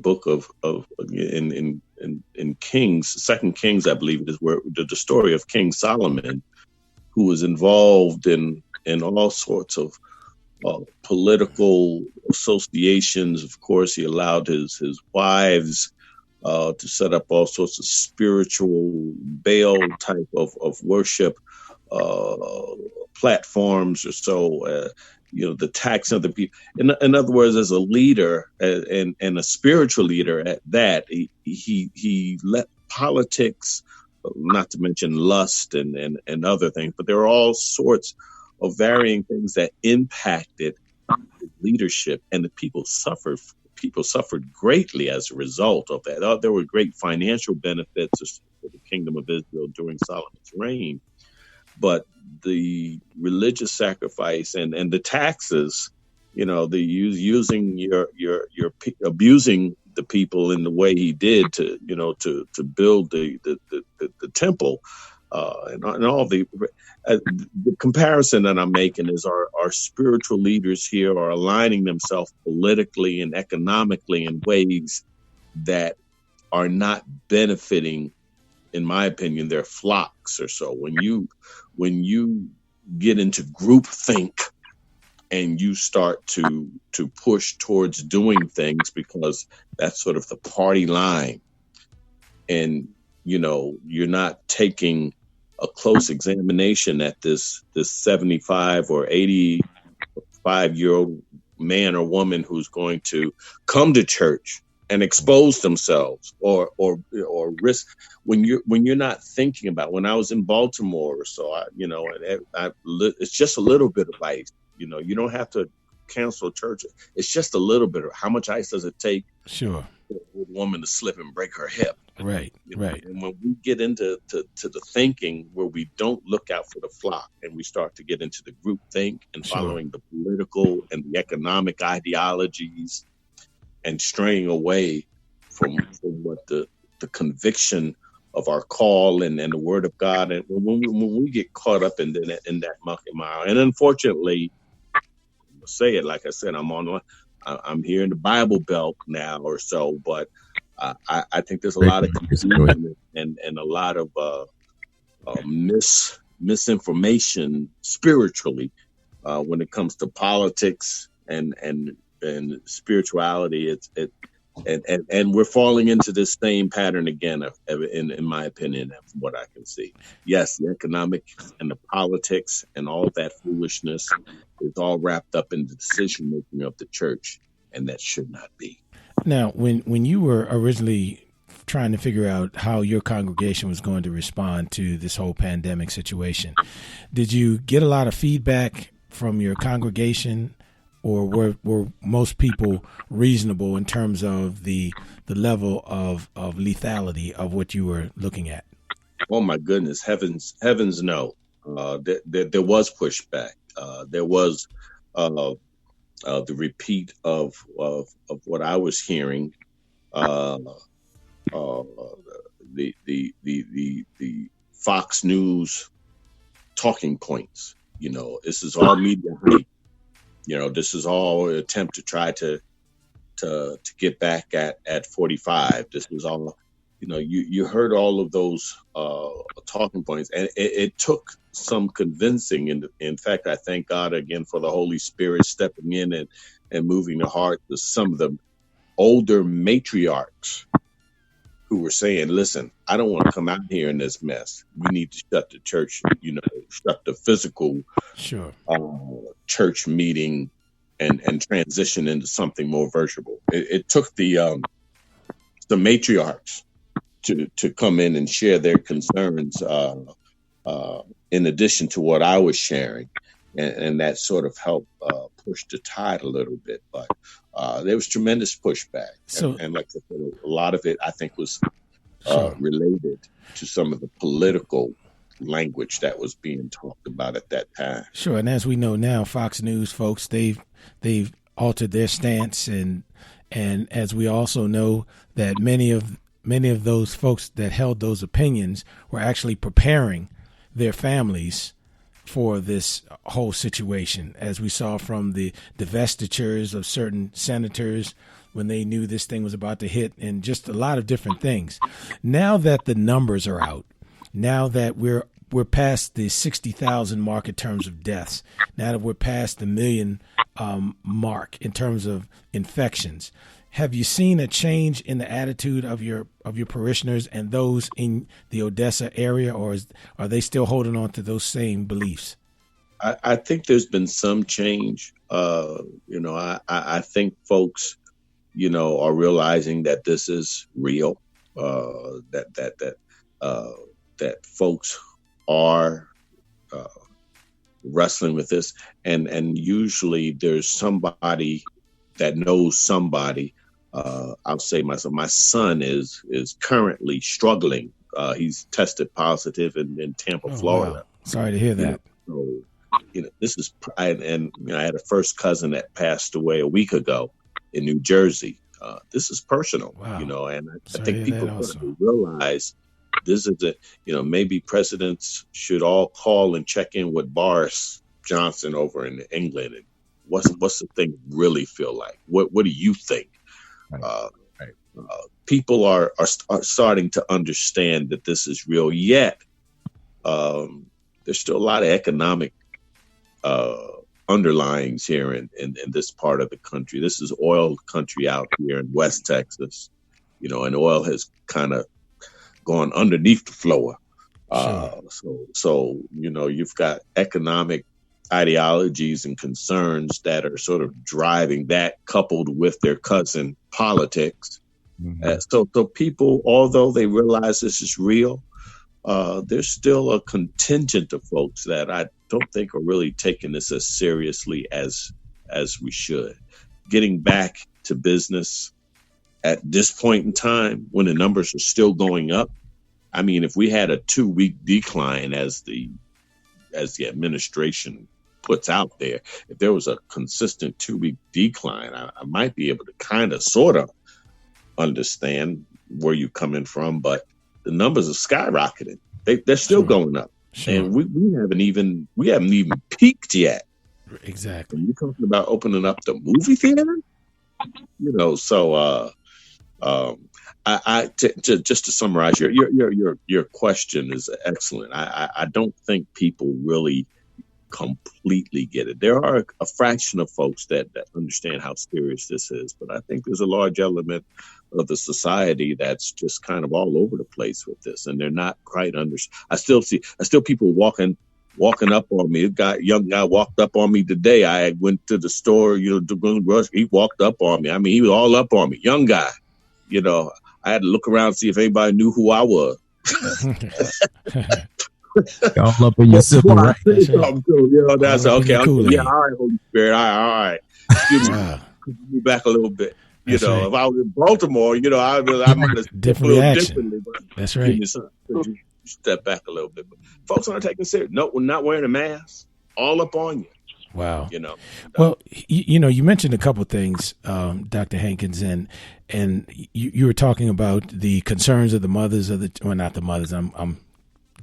book of in Kings, Second Kings, I believe it is, where the story of King Solomon, who was involved in all sorts of political associations. Of course, he allowed his wives to set up all sorts of spiritual Baal type of worship platforms or so. The tax of the people. In other words, as a leader and a spiritual leader at that, he let politics, not to mention lust and other things, but there are all sorts of varying things that impacted leadership, and the people suffered. People suffered greatly as a result of that. There were great financial benefits for the kingdom of Israel during Solomon's reign, but the religious sacrifice and the taxes, the using your abusing the people in the way he did to build the temple, and all the comparison that I'm making is our spiritual leaders here are aligning themselves politically and economically in ways that are not benefiting, in my opinion, their flocks or so. When you get into groupthink and you start to push towards doing things because that's sort of the party line, and you're not taking a close examination at this 75 or 85-year-old man or woman who's going to come to church and expose themselves or risk, when you're not thinking about. When I was in Baltimore or so, it's just a little bit of ice. You don't have to cancel church. It's just a little bit of, how much ice does it take? Sure. For a woman to slip and break her hip. Right. Right. And when we get into the thinking where we don't look out for the flock, and we start to get into the group think and following the political and the economic ideologies, and straying away from what the conviction of our call and the word of God. And when we get caught up in that muck and mire, and unfortunately, I'll say it like I said, I'm here in the Bible Belt now or so, but I think there's a lot of confusion and a lot of misinformation spiritually when it comes to politics and spirituality. And we're falling into this same pattern again, in my opinion, from what I can see. Yes, the economic and the politics and all that foolishness is all wrapped up in the decision making of the church, and that should not be. Now, when you were originally trying to figure out how your congregation was going to respond to this whole pandemic situation, did you get a lot of feedback from your congregation, or were most people reasonable in terms of the level of lethality of what you were looking at? Oh my goodness, heavens no. There was pushback. There was the repeat of what I was hearing, the Fox News talking points. This is all media hype. This is all an attempt to try to get back at 45. This was all, you heard all of those talking points, and it took some convincing. In fact, I thank God again for the Holy Spirit stepping in and moving the heart of some of the older matriarchs who were saying, listen, I don't want to come out here in this mess. We need to shut the church, shut the physical church meeting and transition into something more virtual. It took the matriarchs to come in and share their concerns in addition to what I was sharing. And that sort of helped push the tide a little bit. But there was tremendous pushback. And like I said, a lot of it, I think, was related to some of the political language that was being talked about at that time. Sure. And as we know now, Fox News folks, they've altered their stance. And as we also know that many of those folks that held those opinions were actually preparing their families for this whole situation, as we saw from the divestitures of certain senators when they knew this thing was about to hit, and just a lot of different things. Now that the numbers are out, now that we're past the 60,000 mark in terms of deaths, now that we're past the million mark in terms of infections, have you seen a change in the attitude of your parishioners and those in the Odessa area, or are they still holding on to those same beliefs? I think there's been some change. I think folks, are realizing that this is real. That folks are wrestling with this, and usually there's somebody that knows somebody. I'll say myself. My son is currently struggling. He's tested positive in Tampa, Florida. Wow. Sorry to hear that. This is, I had a first cousin that passed away a week ago in New Jersey. This is personal, Wow. And I think people have to realize this is maybe presidents should all call and check in with Boris Johnson over in England. And what's the thing really feel like? What do you think? Right. People are starting to understand that this is real. Yet there's still a lot of economic underlyings here in this part of the country. This is oil country out here in West Texas, and oil has kind of gone underneath the floor. So you've got economic ideologies and concerns that are sort of driving that, coupled with their cousin politics. Mm-hmm. So people, although they realize this is real, there's still a contingent of folks that I don't think are really taking this as seriously as we should. Getting back to business at this point in time, when the numbers are still going up. I mean, if we had a 2-week decline as the administration puts out there, if there was a consistent 2-week decline, I might be able to kind of sort of understand where you're coming from, but the numbers are skyrocketing. They're still going up. Sure. And we haven't even peaked yet. Exactly. And you're talking about opening up the movie theater, So just to summarize, your question is excellent. I don't think people really completely get it. There are a fraction of folks that understand how serious this is, but I think there's a large element of the society that's just kind of all over the place with this, and they're not quite I still people walking up on me. Young guy walked up on me today. I went to the store, to go and rush. He walked up on me. I mean, he was all up on me. Young guy, I had to look around and see if anybody knew who I was. All up in your civil rights. That's okay. Yeah, all right, Holy Spirit. All right. Excuse me back a little bit. That's right. If I was in Baltimore, I might have different reaction. That's right. You step back a little bit. But folks aren't taking it serious. No, we're not wearing a mask. All up on you. Wow. Well, you mentioned a couple of things, Dr. Hankins, and you were talking about the concerns of the mothers not the mothers. I'm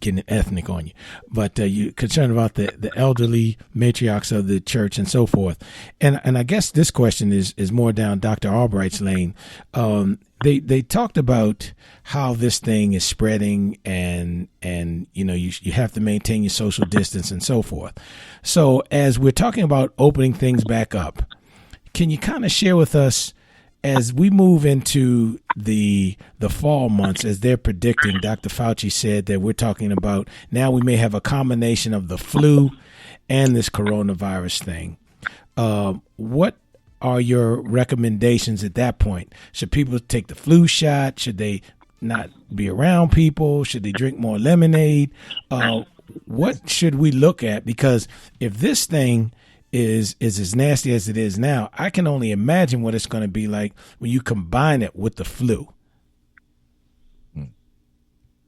getting ethnic on you, but you're concerned about the elderly matriarchs of the church and so forth. And I guess this question is more down Dr. Albright's lane. They talked about how this thing is spreading and you have to maintain your social distance and so forth. So as we're talking about opening things back up, can you kind of share with us, as we move into the fall months, as they're predicting, Dr. Fauci said that we're talking about now we may have a combination of the flu and this coronavirus thing. What are your recommendations at that point? Should people take the flu shot? Should they not be around people? Should they drink more lemonade? What should we look at? Because if this thing is as nasty as it is now, I can only imagine what it's going to be like when you combine it with the flu.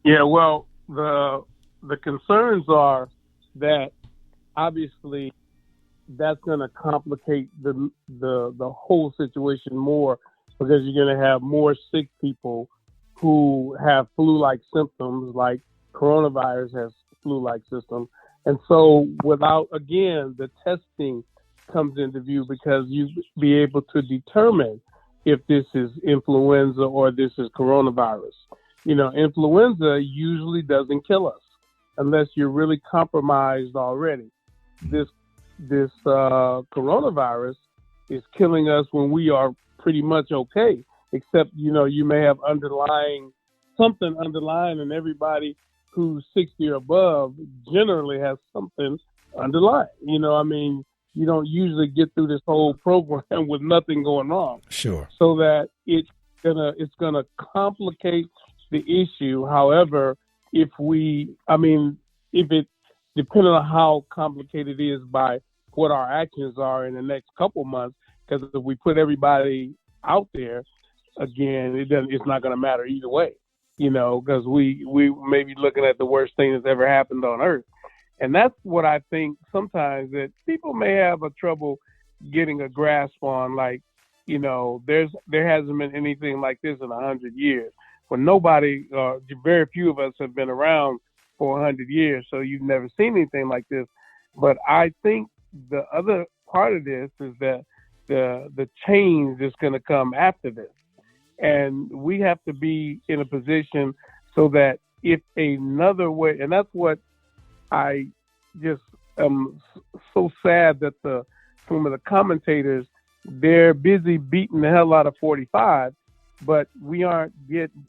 Yeah, well, the concerns are that obviously that's going to complicate the whole situation more, because you're going to have more sick people who have flu-like symptoms, like coronavirus has flu-like symptoms, And so without, again, the testing comes into view because you be able to determine if this is influenza or this is coronavirus. Influenza usually doesn't kill us unless you're really compromised already. This coronavirus is killing us when we are pretty much okay, except, you may have something underlying, and everybody who's 60 or above generally has something underlying. You don't usually get through this whole program with nothing going wrong. Sure. So that it's gonna complicate the issue. However, if it depending on how complicated it is by what our actions are in the next couple months, because if we put everybody out there again, it's not going to matter either way, because we may be looking at the worst thing that's ever happened on earth. And that's what I think sometimes that people may have a trouble getting a grasp on, there hasn't been anything like this in 100 years. When very few of us have been around for 100 years, so you've never seen anything like this. But I think the other part of this is that the change is going to come after this. And we have to be in a position so that if another way, and that's what I just am so sad that some of the commentators, they're busy beating the hell out of 45, but we aren't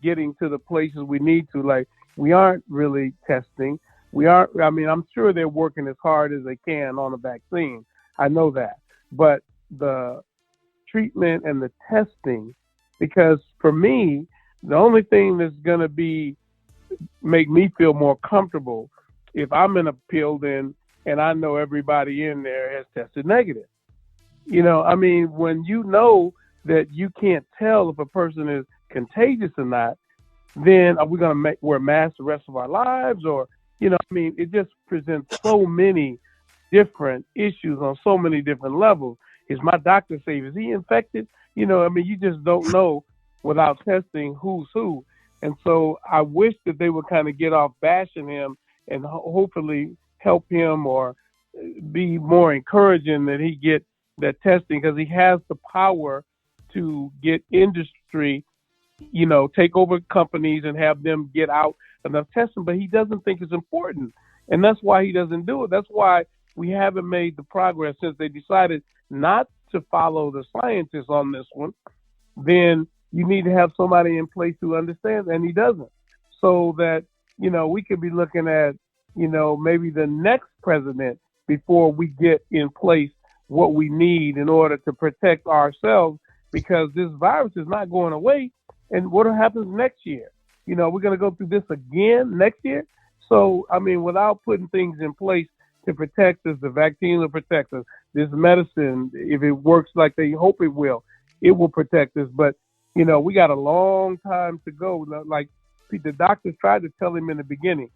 getting to the places we need to. Like, we aren't really testing. I'm sure they're working as hard as they can on a vaccine. I know that. But the treatment and the testing, because for me, the only thing that's going to make me feel more comfortable if I'm in a building and I know everybody in there has tested negative. When you know that you can't tell if a person is contagious or not, then are we going to wear masks the rest of our lives? Or, it just presents so many different issues on so many different levels. Is my doctor safe? Is he infected? You just don't know without testing who's who. And so I wish that they would kind of get off bashing him and hopefully help him or be more encouraging that he get that testing, because he has the power to get industry, take over companies and have them get out enough testing, but he doesn't think it's important. And that's why he doesn't do it. That's why we haven't made the progress since they decided not to follow the scientists on this one. Then you need to have somebody in place who understands, and he doesn't. So that, we could be looking at, maybe the next president before we get in place what we need in order to protect ourselves, because this virus is not going away. And what happens next year? We're going to go through this again next year. So, without putting things in place to protect us, the vaccine will protect us. This medicine, if it works like they hope it will protect us. But, we got a long time to go. Like the doctors tried to tell him in the beginning,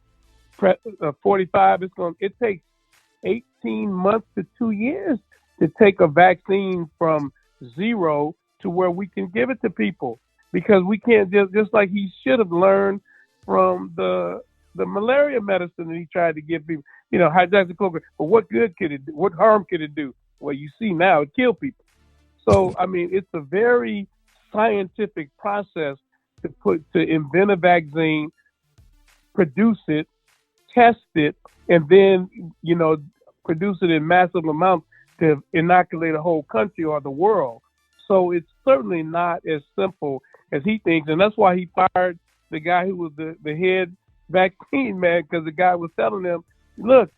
45, it takes 18 months to 2 years to take a vaccine from zero to where we can give it to people, because we can't just like he should have learned from the malaria medicine that he tried to give people, hydroxychloroquine. But what good could it do? What harm could it do? Well, you see now it killed people. So, it's a very scientific process to invent a vaccine, produce it, test it, and then, produce it in massive amounts to inoculate a whole country or the world. So it's certainly not as simple as he thinks. And that's why he fired the guy who was the head vaccine man, because the guy was telling him, look,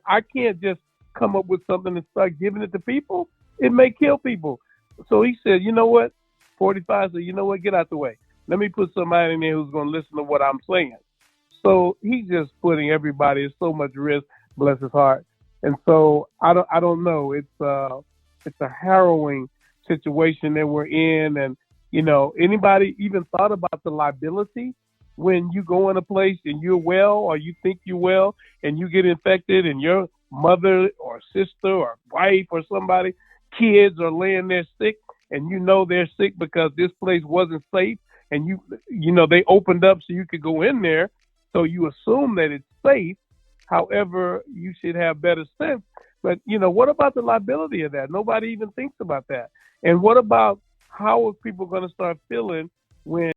I can't just come up with something and start giving it to people. It may kill people. So he said, 45 said, get out the way. Let me put somebody in there who's going to listen to what I'm saying. So he's just putting everybody at so much risk, bless his heart. And so I don't know. It's a harrowing situation that we're in. And, anybody even thought about the liability when you go in a place and you're well, or you think you're well, and you get infected, and your mother or sister or wife or somebody, kids are laying there sick, and they're sick because this place wasn't safe, and they opened up so you could go in there, so you assume that it's safe. However, you should have better sense. But, what about the liability of that? Nobody even thinks about that. And what about how are people going to start feeling when